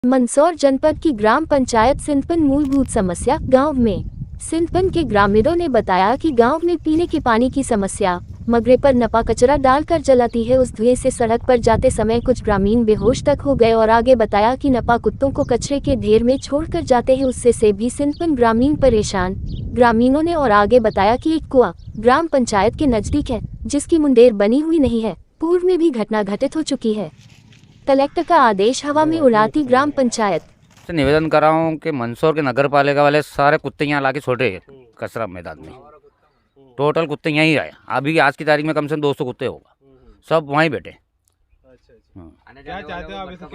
मंदसौर जनपद की ग्राम पंचायत सिंधपन मूलभूत समस्या। गांव में सिंधपन के ग्रामीणों ने बताया कि गांव में पीने के पानी की समस्या, मगरे पर नपा कचरा डालकर जलाती है। उस धुएं से सड़क पर जाते समय कुछ ग्रामीण बेहोश तक हो गए और आगे बताया कि नपा कुत्तों को कचरे के ढेर में छोड़कर जाते हैं, उससे से भी सिंधपन ग्रामीण परेशान। ग्रामीणों ने और आगे बताया कि एक कुआं ग्राम पंचायत के नजदीक है, जिसकी मुंडेर बनी हुई नहीं है। पूर्व में भी घटना घटित हो चुकी है। कलेक्टर का आदेश हवा में उड़ाती ग्राम पंचायत। से निवेदन कर रहा हूँ कि मंदसौर के नगर पालिका वाले सारे कुत्ते यहाँ ला के छोड़ रहे हैं कचरा मैदान में। टोटल कुत्ते यहीं आए। अभी आज की तारीख में कम से कम 200 कुत्ते होगा, सब वहीं बैठे। क्या चाहते हो आप इसे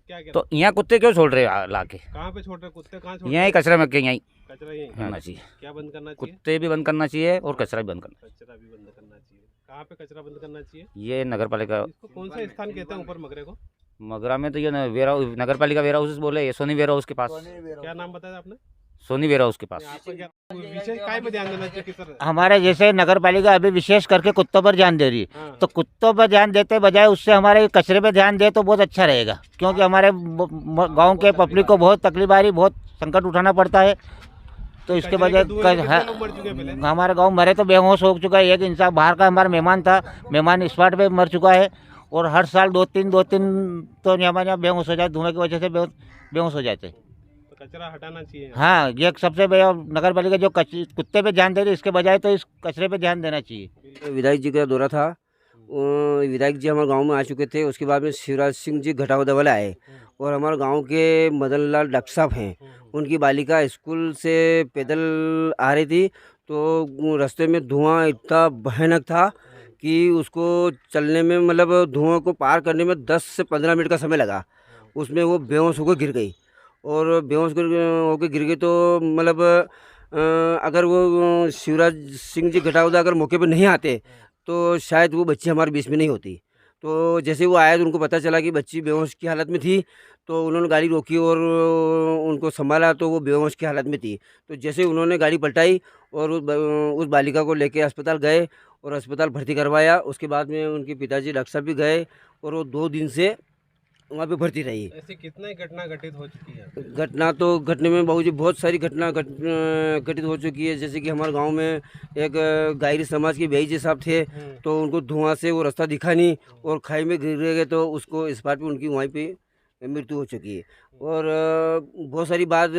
क्या तो यहाँ कुत्ते क्यों छोड़ रहे हैं ला के? कहाँ पे छोड़ रहे कुत्ते? कहाँ छोड़ यहीं कचरा में यहीं कचरा यहीं होना चाहिए। क्या बंद करना चाहिए? कुत्ते भी बंद करना चाहिए और कचरा भी बंद करना कचरा भी बंद करना चाहिए। कहाँ पे कचरा बंद करना चाहिए? ये नगर पालिका। इसको कौन सा स्थान कहते हैं ऊपर मगरे को? मगरा में तो ये नगर पालिका वेयर हाउस बोले, ये सोनी वेयर हाउस के पास। क्या नाम बताया आपने? सोनी वेयर हाउस के पास। आपका क्या विशेष काय पे ध्यान देना चाहिए किस तरह? हमारे जैसे नगर पालिका अभी विशेष करके कुत्तों पर ध्यान दे रही है, हाँ। तो कुत्तों पर ध्यान देते बजाय उससे हमारे कचरे पे ध्यान दे तो बहुत अच्छा रहेगा, क्योंकि हमारे गांव के पब्लिक को बहुत तकलीफ आ रही, बहुत संकट उठाना पड़ता है। तो इसके बजाय हमारे गांव मरे तो बेहोश हो चुका है। एक इंसान बाहर का हमारा मेहमान था, मेहमान स्पॉट पे मर चुका है। और हर साल दो तीन तो हमारे यहाँ बेहोश हो जाए, धुएं की वजह से बेहोश हो जाते। कचरा हटाना चाहिए। हाँ, ये सबसे बड़ा नगर पालिका जो कुत्ते पे ध्यान दे रही है, इसके बजाय तो इस कचरे पे ध्यान देना चाहिए। विधायक जी का दौरा था, विधायक जी हमारे गांव में आ चुके थे। उसके बाद में शिवराज सिंह जी घटावदा वाले आए और हमारे गांव के मदन लाल डॉक्टर साहब हैं, उनकी बालिका स्कूल से पैदल आ रही थी, तो रास्ते में धुआं इतना भयानक था कि उसको चलने में मतलब धुआं को पार करने में 10 से 15 मिनट का समय लगा। उसमें वो बेहोश होकर गिर गई और बेहोश होकर गिर गई तो मतलब अगर वो शिवराज सिंह जी घटावदा अगर मौके पर नहीं आते तो शायद वो बच्ची हमारे बीच में नहीं होती। तो जैसे वो आया तो उनको पता चला कि बच्ची बेहोश की हालत में थी, तो उन्होंने गाड़ी रोकी और उनको संभाला तो वो बेहोश की हालत में थी। तो जैसे उन्होंने गाड़ी पलटाई और उस बालिका को लेके अस्पताल गए और अस्पताल भर्ती करवाया। उसके बाद में उनके पिताजी डॉक्टर साहब भी गए और वो 2 दिन से वहाँ पे भर्ती रही। ऐसी कितनी घटना घटित हो चुकी है? घटना तो घटने में बाबूजी बहुत सारी घटना घटित हो चुकी है। जैसे कि हमारे गांव में एक गायरी समाज के बेई साहब थे, तो उनको धुआं से वो रास्ता दिखा नहीं और खाई में गिर गए, तो उसको इस बात पे उनकी वहीं पे मृत्यु हो चुकी है। और बहुत सारी बात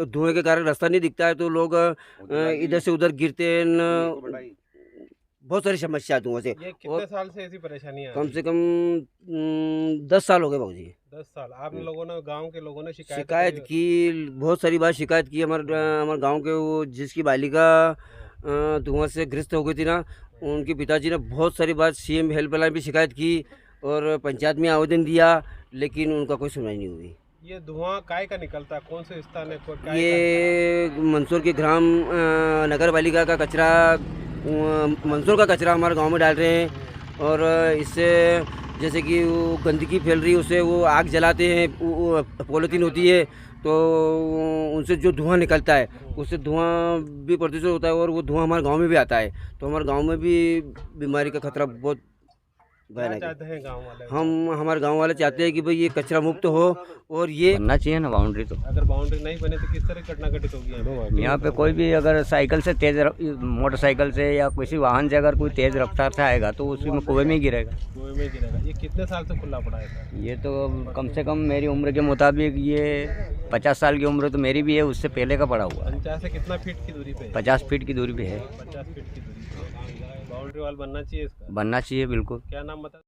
धुएं के कारण रास्ता नहीं दिखता है, तो लोग इधर से उधर गिरते हैं। बहुत सारी समस्या धुआं से। ये कितने साल से ऐसी परेशानी है? कम से कम 10 साल हो गए बाबूजी। 10 साल। आप लोगों ने, गांव के लोगों ने शिकायत की, बहुत सारी बार शिकायत की। हमारे गांव के वो जिसकी बालिका धुआं से ग्रस्त हो गई थी ना, उनके पिताजी ने बहुत सारी बार सीएम हेल्पलाइन भी शिकायत की और पंचायत में आवेदन दिया, लेकिन उनका कोई सुनवाई नहीं हुई। ये धुआं काय का निकलता है? कौन से स्थान है? ये मंदसौर के ग्राम नगर पालिका का कचरा, मंदसौर का कचरा हमारे गांव में डाल रहे हैं और इससे जैसे कि वो गंदगी फैल रही है, उससे वो आग जलाते हैं, पॉलीथीन होती है, तो उनसे जो धुआं निकलता है उससे धुआं भी प्रदूषित होता है और वो धुआं हमारे गांव में भी आता है। तो हमारे गांव में भी बीमारी का खतरा बहुत भयानक है। हमारे गांव वाले चाहते हैं कि भाई ये कचरा मुक्त हो और ये बनना चाहिए ना बाउंड्री। तो अगर बाउंड्री नहीं बने तो किस तरह की घटना घटित होगी? यहाँ पे कोई भी अगर साइकिल से तेज मोटरसाइकिल से या किसी वाहन से अगर कोई तेज रफ्तार से आएगा तो उसी में कुएं में गिरेगा। कुएं में गिरेगा। ये कितने साल से खुला पड़ा है? ये तो कम से कम मेरी उम्र के मुताबिक ये 50 साल की उम्र तो मेरी भी है, उससे पहले का पड़ा हुआ। 50 से कितना फीट की दूरी पे? 50 फीट की दूरी पे है। 50 फीट की दूरी। बाउंड्री वाल बनना चाहिए इसका? बनना चाहिए बिल्कुल। क्या नाम बता?